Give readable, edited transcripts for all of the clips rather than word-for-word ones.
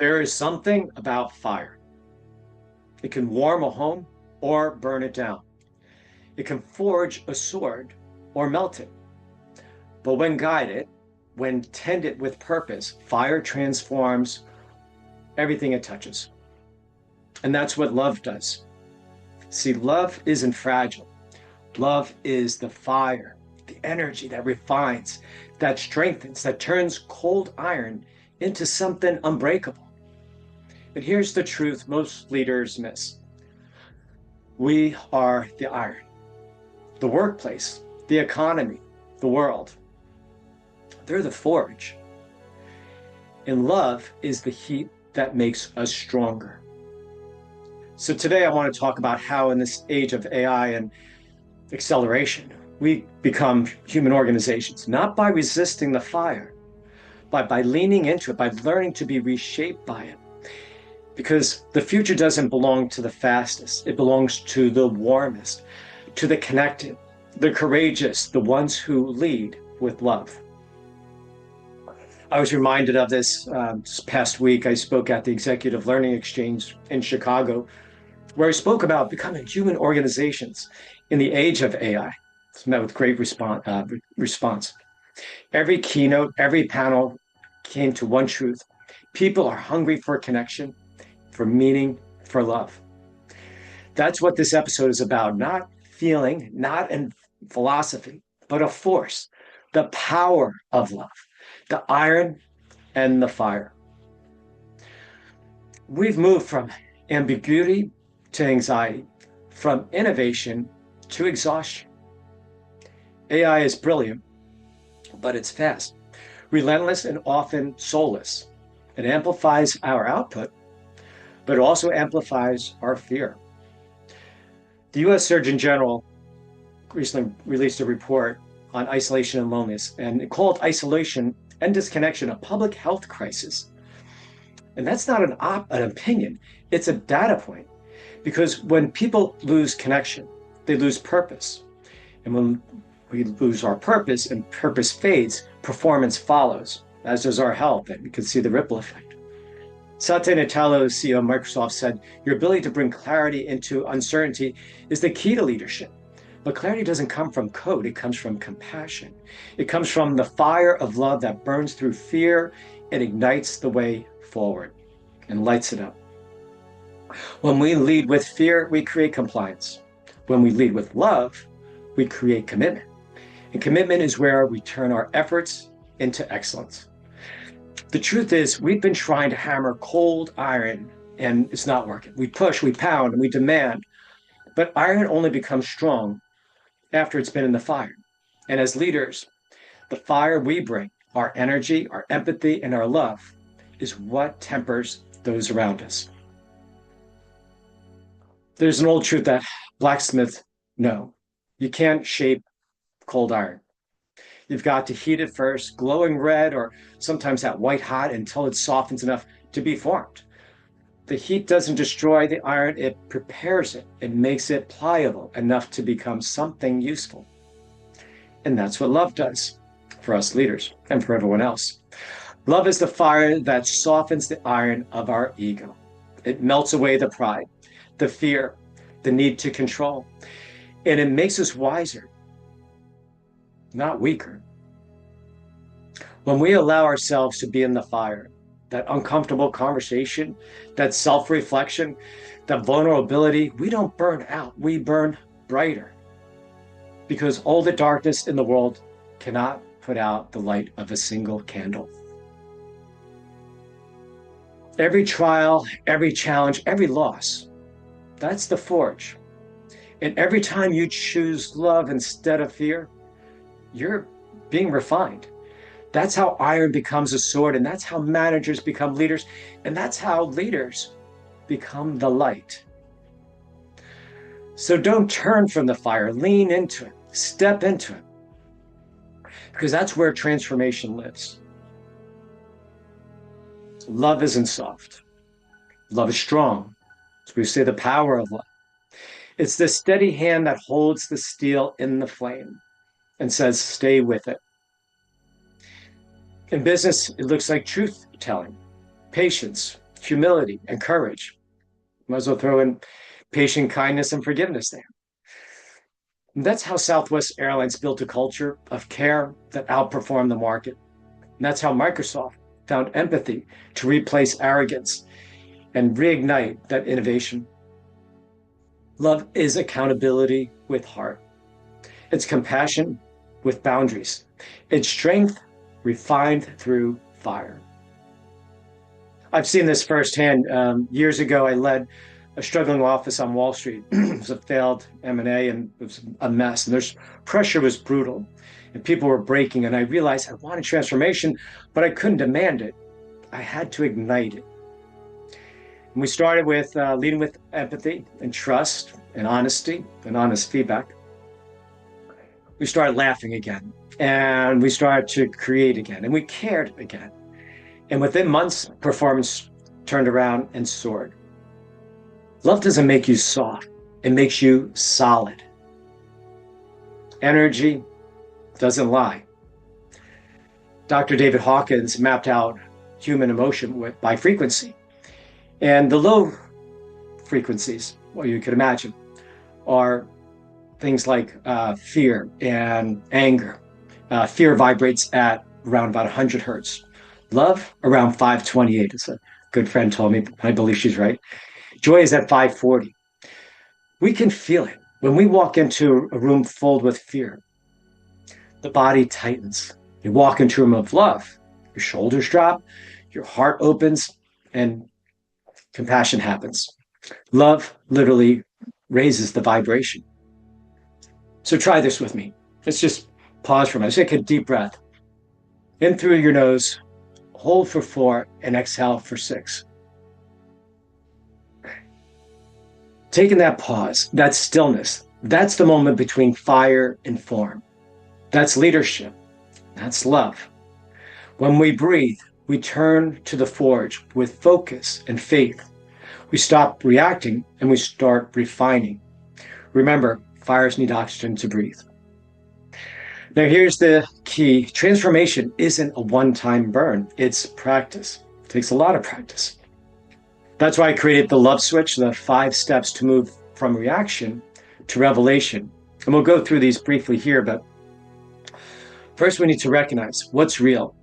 There is something about fire. It can warm a home or burn it down. It can forge a sword or melt it. But when guided, when tended with purpose, fire transforms everything it touches. And that's what love does. See, love isn't fragile. Love is the fire, the energy that refines, that strengthens, that turns cold iron into something unbreakable. But here's the truth most leaders miss. We are the iron, the workplace, the economy, the world. They're the forge. And love is the heat that makes us stronger. So today I want to talk about how in this age of AI and acceleration, we become human organizations, not by resisting the fire, but by leaning into it, by learning to be reshaped by it. Because the future doesn't belong to the fastest. It belongs to the warmest, to the connected, the courageous, the ones who lead with love. I was reminded of this past week. I spoke at the Executive Learning Exchange in Chicago, where I spoke about becoming human organizations in the age of AI. It's met with great response. Every keynote, every panel came to one truth. People are hungry for connection, for meaning, for love. That's what this episode is about, not feeling, not in philosophy, but a force, the power of love, the iron and the fire. We've moved from ambiguity to anxiety, from innovation to exhaustion. AI is brilliant, but it's fast, relentless, and often soulless. It amplifies our output, but it also amplifies our fear. The US Surgeon General recently released a report on isolation and loneliness, and it called isolation and disconnection a public health crisis. And that's not an opinion, it's a data point. Because when people lose connection, they lose purpose. And when we lose our purpose and purpose fades, performance follows, as does our health, and we can see the ripple effect. Satya Nadella, CEO of Microsoft, said, "Your ability to bring clarity into uncertainty is the key to leadership." But clarity doesn't come from code, it comes from compassion. It comes from the fire of love that burns through fear and ignites the way forward and lights it up. When we lead with fear, we create compliance. When we lead with love, we create commitment. And commitment is where we turn our efforts into excellence. The truth is, we've been trying to hammer cold iron and it's not working. We push, we pound, and we demand. But iron only becomes strong after it's been in the fire. And as leaders, the fire we bring, our energy, our empathy, and our love, is what tempers those around us. There's an old truth that blacksmiths know. You can't shape cold iron. You've got to heat it first, glowing red or sometimes that white hot until it softens enough to be formed. The heat doesn't destroy the iron, it prepares it. It makes it pliable enough to become something useful. And that's what love does for us leaders and for everyone else. Love is the fire that softens the iron of our ego. It melts away the pride, the fear, the need to control, and it makes us wiser, not weaker. When we allow ourselves to be in the fire, that uncomfortable conversation, that self-reflection, that vulnerability, we don't burn out, we burn brighter. Because all the darkness in the world cannot put out the light of a single candle. Every trial, every challenge, every loss, that's the forge. And every time you choose love instead of fear, you're being refined. That's how iron becomes a sword, and that's how managers become leaders, and that's how leaders become the light. So don't turn from the fire, lean into it, step into it, because that's where transformation lives. Love isn't soft. Love is strong. As we say, the power of love. It's the steady hand that holds the steel in the flame and says, stay with it. In business, it looks like truth telling, patience, humility, and courage. Might as well throw in patient kindness and forgiveness there. And that's how Southwest Airlines built a culture of care that outperformed the market. And that's how Microsoft found empathy to replace arrogance and reignite that innovation. Love is accountability with heart. It's compassion with boundaries. It's strength refined through fire. I've seen this firsthand. Years ago, I led a struggling office on Wall Street. It was a failed M&A and it was a mess. And there's pressure was brutal and people were breaking. And I realized I wanted transformation, but I couldn't demand it. I had to ignite it. And we started with leading with empathy and trust and honesty and honest feedback. We started laughing again and we started to create again and we cared again. And within months, performance turned around and soared. Love doesn't make you soft. It makes you solid. Energy doesn't lie. Dr. David Hawkins mapped out human emotion by frequency. And the low frequencies, well, you could imagine, are things like fear and anger. Fear vibrates at around about 100 hertz. Love around 528. As a good friend told me, I believe she's right. Joy is at 540. We can feel it. When we walk into a room filled with fear, the body tightens. You walk into a room of love, your shoulders drop, your heart opens, and compassion happens. Love literally raises the vibration. So try this with me. Let's just pause for a minute. Take a deep breath. In through your nose, hold for 4, and exhale for 6. Taking that pause, that stillness, that's the moment between fire and form. That's leadership. That's love. When we breathe, we turn to the forge with focus and faith. We stop reacting and we start refining. Remember, fires need oxygen to breathe. Now here's the key. Transformation isn't a one-time burn. It's practice. It takes a lot of practice. That's why I created the love switch, the 5 steps to move from reaction to revelation. And we'll go through these briefly here, but first we need to recognize what's real.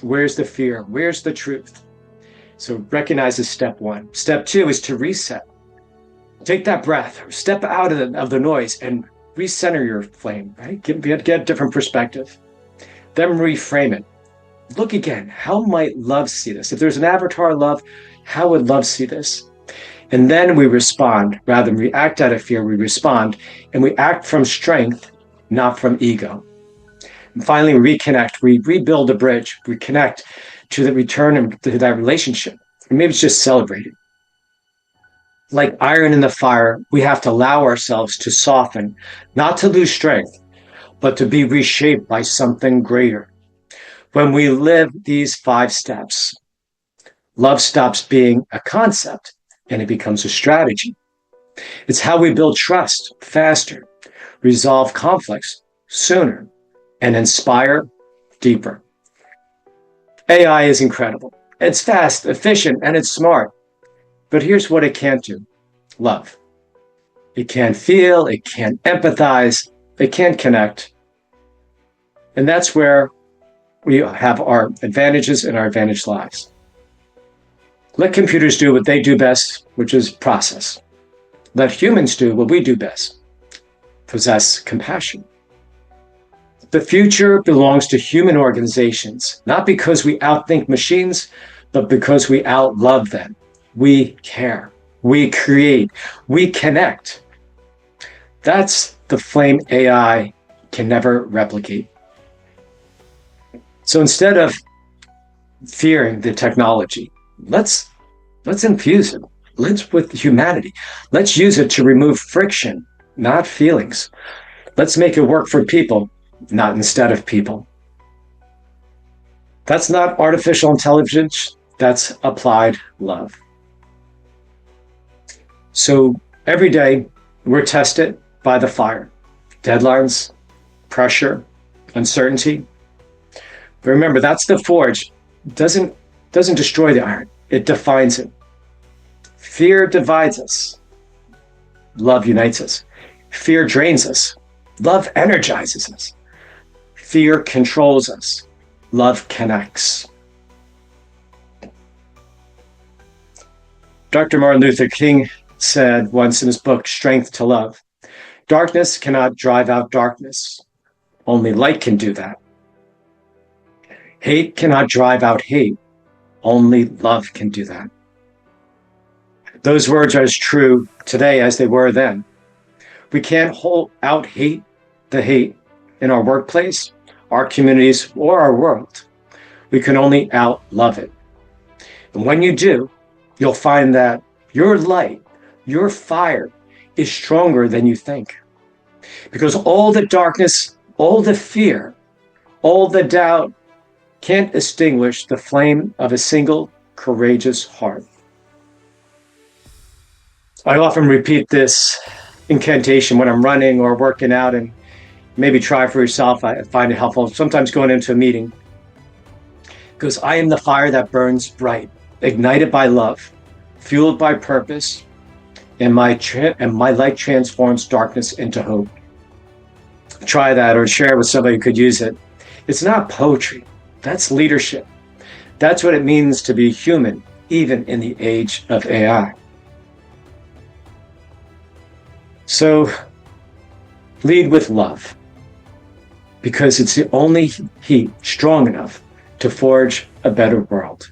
Where's the fear? Where's the truth? So recognize is step 1. Step 2 is to reset. Take that breath, step out of the noise and recenter your flame, right? Get a different perspective. Then reframe it. Look again, how might love see this? If there's an avatar of love, how would love see this? And then we respond. Rather than react out of fear, we respond and we act from strength, not from ego. And finally, we reconnect. We rebuild a bridge. We connect to the return to that relationship. And maybe it's just celebrating. Like iron in the fire, we have to allow ourselves to soften, not to lose strength, but to be reshaped by something greater. When we live these 5 steps, love stops being a concept and it becomes a strategy. It's how we build trust faster, resolve conflicts sooner, and inspire deeper. AI is incredible. It's fast, efficient, and it's smart. But here's what it can't do. Love. It can't feel, it can't empathize, it can't connect. And that's where we have our advantages and our advantaged lives. Let computers do what they do best, which is process. Let humans do what we do best, possess compassion. The future belongs to human organizations, not because we outthink machines, but because we outlove them. We care, we create, we connect. That's the flame AI can never replicate. So instead of fearing the technology, let's infuse it. Let's with humanity. Let's use it to remove friction, not feelings. Let's make it work for people, not instead of people. That's not artificial intelligence, that's applied love. So every day we're tested by the fire, deadlines, pressure, uncertainty. But remember, that's the forge. It doesn't destroy the iron. it defines it. Fear divides us. Love unites us. Fear drains us. Love energizes us. Fear controls us. Love connects. Dr. Martin Luther King said once in his book, Strength to Love, darkness cannot drive out darkness. Only light can do that. Hate cannot drive out hate. Only love can do that. Those words are as true today as they were then. We can't hold out the hate in our workplace, our communities, or our world. We can only out love it. And when you do, you'll find that your light, your fire is stronger than you think. Because all the darkness, all the fear, all the doubt can't extinguish the flame of a single courageous heart. I often repeat this incantation when I'm running or working out, and maybe try for yourself. I find it helpful. Sometimes going into a meeting, because I am the fire that burns bright, ignited by love, fueled by purpose, and my light transforms darkness into hope. Try that or share with somebody who could use it. It's not poetry. That's leadership. That's what it means to be human, even in the age of AI. So lead with love, because it's the only heat strong enough to forge a better world.